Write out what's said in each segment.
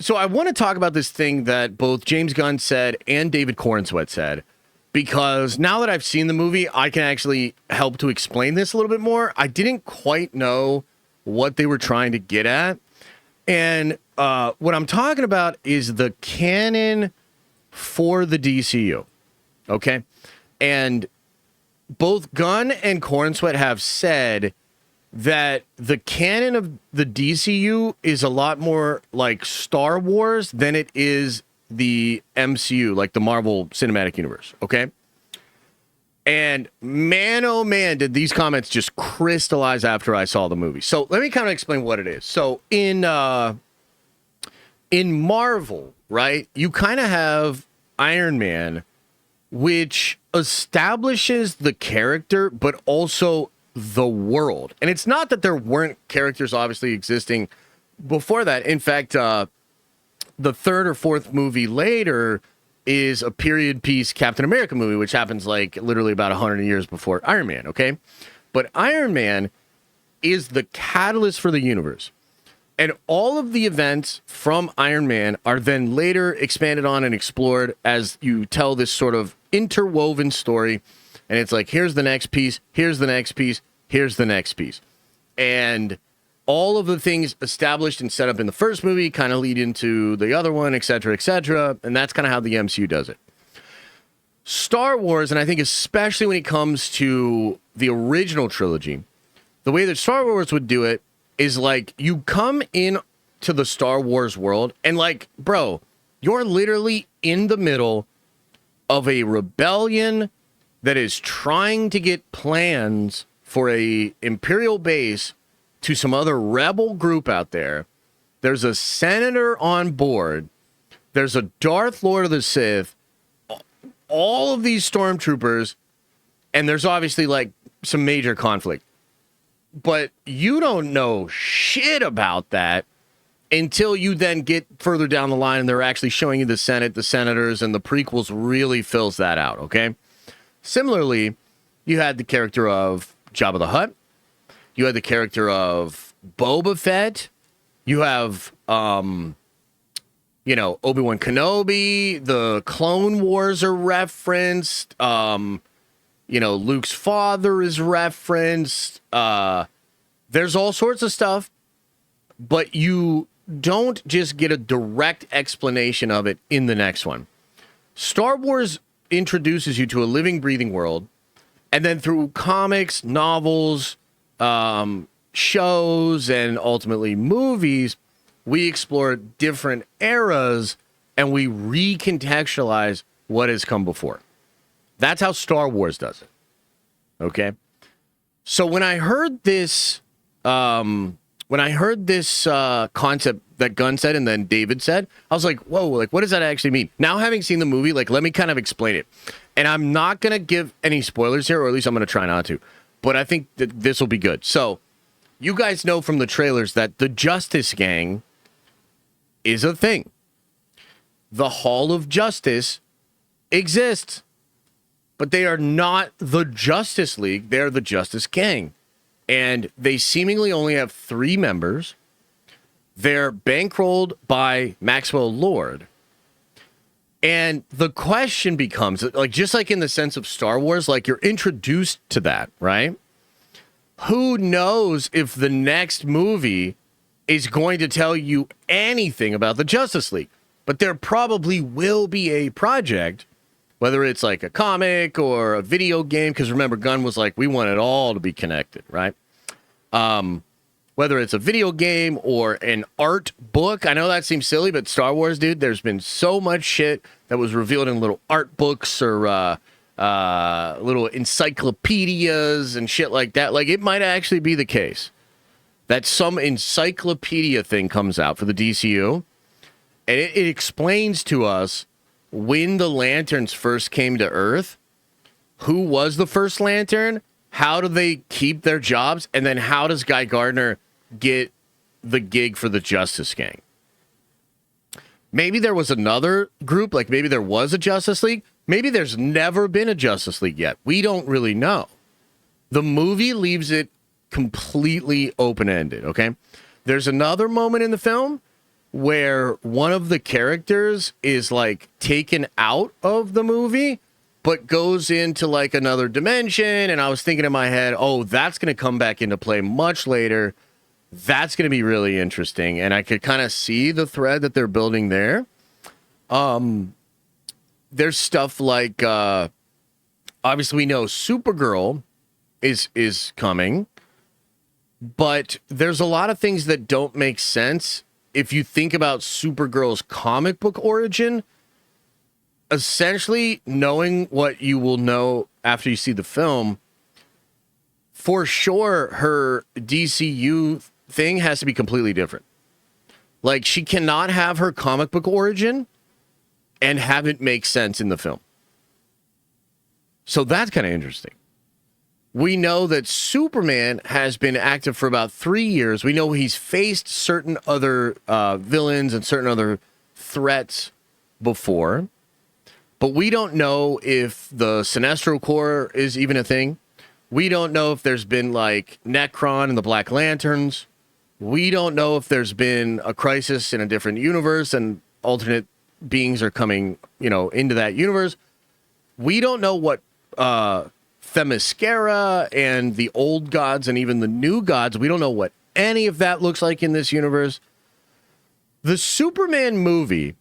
So I want to talk about this thing that both James Gunn said and David Corenswet said, because now that I've seen the movie, I can actually help to explain this a little bit more. I didn't quite know what they were trying to get at. And what I'm talking about is the canon for the DCU. Okay? And both Gunn and Corenswet have said that the canon of the DCU is a lot more like Star Wars than it is the MCU, like the Marvel Cinematic Universe, okay? And man, oh man, did these comments just crystallize after I saw the movie. So let me kind of explain what it is. So in Marvel, right, you kind of have Iron Man, which establishes the character, but also the world. And it's not that there weren't characters obviously existing before that. In fact, the third or fourth movie later is a period piece Captain America movie, which happens like literally about 100 years before Iron Man, okay? But Iron Man is the catalyst for the universe. And all of the events from Iron Man are then later expanded on and explored as you tell this sort of interwoven story. And it's like, here's the next piece, here's the next piece, here's the next piece. And all of the things established and set up in the first movie kind of lead into the other one, et cetera, et cetera. And that's kind of how the MCU does it. Star Wars, and I think especially when it comes to the original trilogy, the way that Star Wars would do it is like you come in to the Star Wars world and like, bro, you're literally in the middle of a rebellion that is trying to get plans for a Imperial base to some other rebel group out there. There's a senator on board. There's a Darth Lord of the Sith. All of these stormtroopers, and there's obviously like some major conflict. But you don't know shit about that until you then get further down the line and they're actually showing you the Senate, the senators, and the prequels really fills that out, okay? Similarly, you had the character of Jabba the Hutt. You had the character of Boba Fett. You have, Obi-Wan Kenobi. The Clone Wars are referenced. Luke's father is referenced. There's all sorts of stuff, but you don't just get a direct explanation of it in the next one. Star Wars introduces you to a living, breathing world, and then through comics, novels, shows, and ultimately movies, we explore different eras and we recontextualize what has come before. That's how Star Wars does it. Okay? So when I heard this concept that Gunn said and then David said, I was like, whoa, like, what does that actually mean? Now, having seen the movie, like, let me kind of explain it. And I'm not going to give any spoilers here, or at least I'm going to try not to. But I think that this will be good. So, you guys know from the trailers that the Justice Gang is a thing. The Hall of Justice exists. But they are not the Justice League. They're the Justice Gang. And they seemingly only have 3 members. They're bankrolled by Maxwell Lord. And the question becomes, like, just like in the sense of Star Wars, like, you're introduced to that, right? Who knows if the next movie is going to tell you anything about the Justice League? But there probably will be a project, whether it's like a comic or a video game, because remember, Gunn was like, we want it all to be connected, right? Whether it's a video game or an art book. I know that seems silly, but Star Wars, dude, there's been so much shit that was revealed in little art books or little encyclopedias and shit like that. Like, it might actually be the case that some encyclopedia thing comes out for the DCU, and it explains to us when the Lanterns first came to Earth, who was the first Lantern, how do they keep their jobs, and then how does Guy Gardner get the gig for the Justice Gang? Maybe there was another group, like maybe there was a Justice League. Maybe there's never been a Justice League yet. We don't really know. The movie leaves it completely open-ended, okay? There's another moment in the film where one of the characters is like taken out of the movie but goes into like another dimension, and I was thinking in my head, oh, that's going to come back into play much later. That's going to be really interesting, and I could kind of see the thread that they're building there. There's stuff like obviously we know Supergirl is coming, but there's a lot of things that don't make sense if you think about Supergirl's comic book origin. Essentially, knowing what you will know after you see the film, for sure her DCU thing has to be completely different. Like, she cannot have her comic book origin and have it make sense in the film. So that's kind of interesting. We know that Superman has been active for about 3 years. We know he's faced certain other villains and certain other threats before. But we don't know if the Sinestro Corps is even a thing. We don't know if there's been, like, Necron and the Black Lanterns. We don't know if there's been a crisis in a different universe and alternate beings are coming, into that universe. We don't know what Themyscira and the old gods and even the new gods, we don't know what any of that looks like in this universe. The Superman movie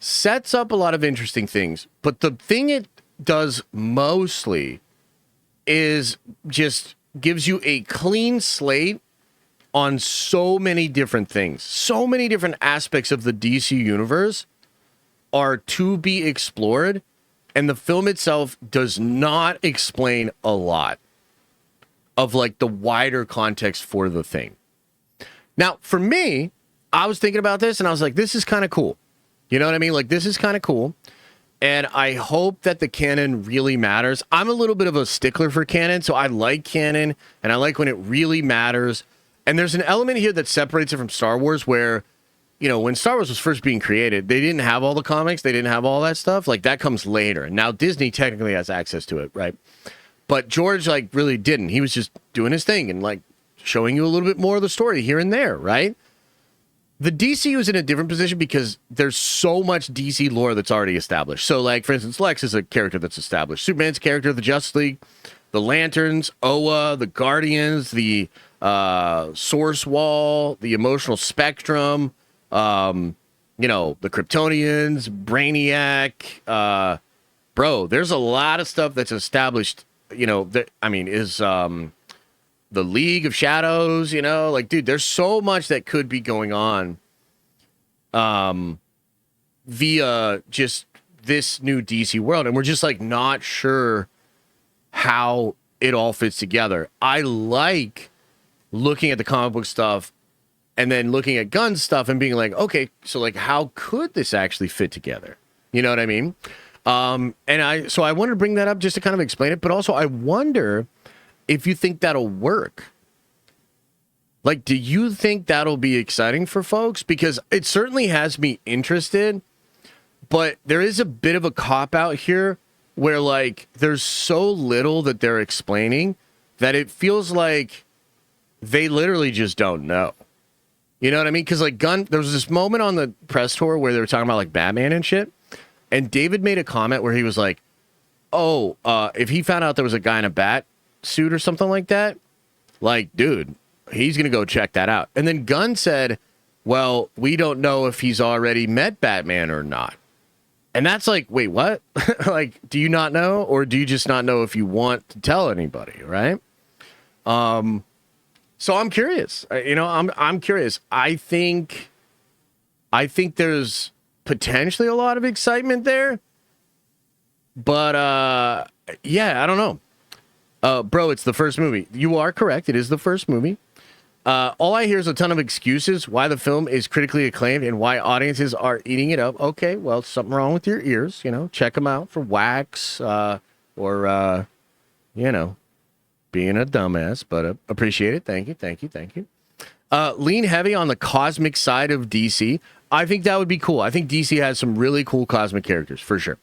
sets up a lot of interesting things, but the thing it does mostly is just gives you a clean slate on so many different things. So many different aspects of the DC universe are to be explored, and the film itself does not explain a lot of like the wider context for the thing. Now, for me, I was thinking about this and I was like, this is kind of cool. You know what I mean? Like, this is kind of cool. And I hope that the canon really matters. I'm a little bit of a stickler for canon, so I like canon, and I like when it really matters. And there's an element here that separates it from Star Wars where, when Star Wars was first being created, they didn't have all the comics. They didn't have all that stuff. Like, that comes later. And now Disney technically has access to it, right? But George, really didn't. He was just doing his thing and, showing you a little bit more of the story here and there, right? The DCU is in a different position because there's so much DC lore that's already established. So, for instance, Lex is a character that's established. Superman's a character of the Justice League, the Lanterns, Oa, the Guardians, the Source Wall, the Emotional Spectrum, the Kryptonians, Brainiac. Bro, there's a lot of stuff that's established, the League of Shadows, dude, there's so much that could be going on via just this new DC world. And we're just not sure how it all fits together. I like looking at the comic book stuff and then looking at gun stuff and being like, okay, so how could this actually fit together? You know what I mean? So I wanted to bring that up just to kind of explain it, but also I wonder if you think that'll work. Do you think that'll be exciting for folks? Because it certainly has me interested, but there is a bit of a cop-out here where, there's so little that they're explaining that it feels like they literally just don't know. You know what I mean? Because, there was this moment on the press tour where they were talking about, Batman and shit, and David made a comment where he was like, if he found out there was a guy in a bat suit or something like that, dude, he's gonna go check that out. And then Gunn said, well, we don't know if he's already met Batman or not. And that's wait, what? Do you not know, or do you just not know if you want to tell anybody, right? So I'm curious. I'm curious. I think there's potentially a lot of excitement there, but yeah, I don't know. Bro, it's the first movie. You are correct. It is the first movie. All I hear is a ton of excuses why the film is critically acclaimed and why audiences are eating it up. Okay, well, something wrong with your ears. Check them out for wax or being a dumbass. But appreciate it. Thank you. Lean heavy on the cosmic side of DC. I think that would be cool. I think DC has some really cool cosmic characters, for sure.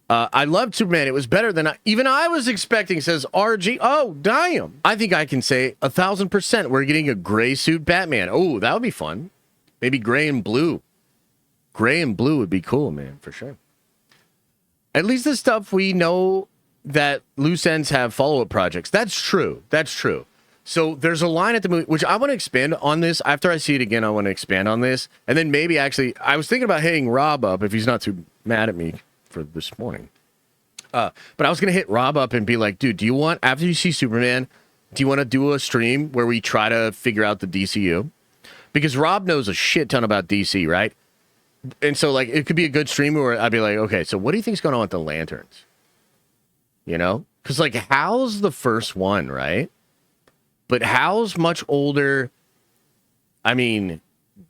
I loved Superman. It was better than even I was expecting, says RG. Oh, damn. I think I can say 1,000% we're getting a gray suit Batman. Oh, that would be fun. Maybe gray and blue. Gray and blue would be cool, man, for sure. At least the stuff we know that loose ends have follow-up projects. That's true. That's true. So there's a line at the movie, which I want to expand on this. After I see it again, I want to expand on this. And then maybe actually, I was thinking about hitting Rob up if he's not too mad at me for this morning. But I was going to hit Rob up and be like, dude, do you want, after you see Superman, do you want to do a stream where we try to figure out the DCU? Because Rob knows a shit ton about DC, right? And so, like, it could be a good stream where I'd be like, okay, so what do you think's going on with the Lanterns? You know? Because, like, Hal's the first one, right? But Hal's much older. I mean,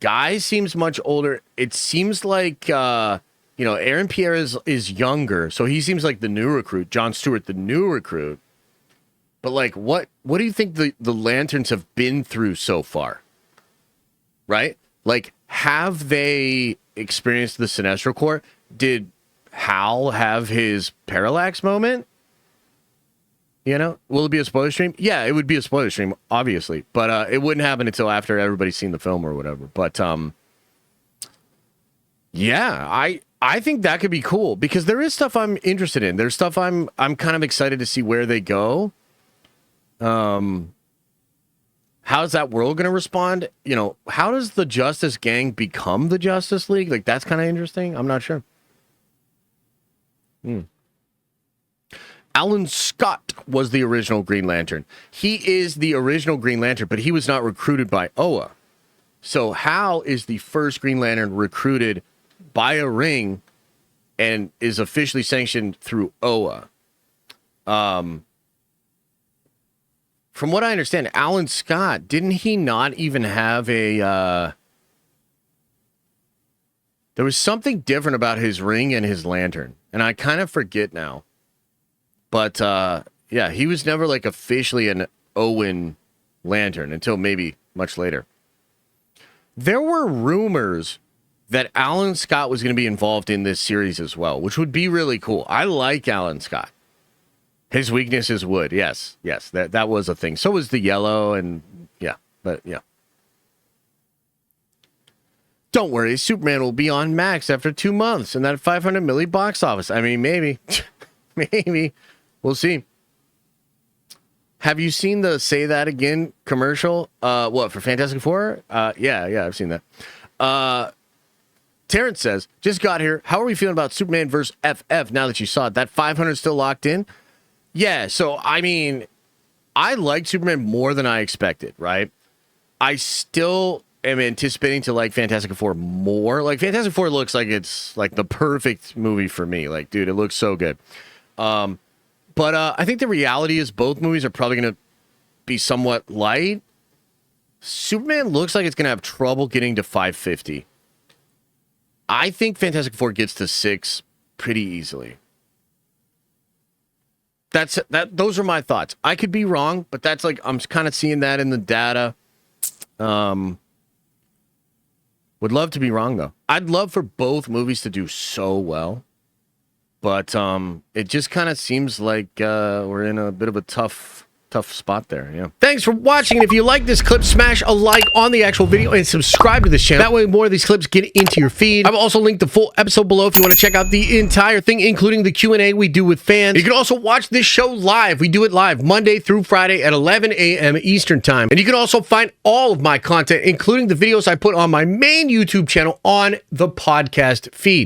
Guy seems much older. It seems like, Aaron Pierre is younger, so he seems like the new recruit. Jon Stewart, the new recruit. But, like, what do you think the Lanterns have been through so far? Right? Like, have they experienced the Sinestro Corps? Did Hal have his Parallax moment? You know? Will it be a spoiler stream? Yeah, it would be a spoiler stream, obviously. But it wouldn't happen until after everybody's seen the film or whatever. But, yeah, I think that could be cool because there is stuff I'm interested in. There's stuff I'm kind of excited to see where they go. How's that world going to respond? You know, how does the Justice Gang become the Justice League? Like, that's kind of interesting. I'm not sure. Alan Scott was the original Green Lantern. He is the original Green Lantern, but he was not recruited by Oa. So Hal is the first Green Lantern recruited by a ring and is officially sanctioned through Oa. From what I understand, Alan Scott, didn't he not even have a... There was something different about his ring and his lantern, and I kind of forget now. But, yeah, he was never, like, officially an Owen Lantern until maybe much later. There were rumors that Alan Scott was going to be involved in this series as well, which would be really cool. I like Alan Scott. His weakness is wood. Yes, that was a thing. So was the yellow, and yeah, but yeah. Don't worry, Superman will be on Max after 2 months and that 500 million box office. I mean, maybe, maybe we'll see. Have you seen the Say That Again commercial? What, for Fantastic Four? Yeah, I've seen that. Terrence says, just got here. How are we feeling about Superman versus FF now that you saw it? That 500 still locked in? Yeah, so, I mean, I liked Superman more than I expected, right? I still am anticipating to like Fantastic Four more. Like, Fantastic Four looks like it's, like, the perfect movie for me. Like, dude, it looks so good. But I think the reality is both movies are probably going to be somewhat light. Superman looks like it's going to have trouble getting to 550. I think Fantastic Four gets to 6 pretty easily. Those are my thoughts. I could be wrong, but that's like I'm kind of seeing that in the data. Would love to be wrong though. I'd love for both movies to do so well, but it just kind of seems like we're in a bit of a tough spot there. Yeah. Thanks for watching. And if you like this clip, smash a like on the actual video and subscribe to this channel. That way more of these clips get into your feed. I've also linked the full episode below if you want to check out the entire thing, including the Q&A we do with fans. You can also watch this show live. We do it live Monday through Friday at 11 a.m. Eastern time. And you can also find all of my content, including the videos I put on my main YouTube channel on the podcast feed.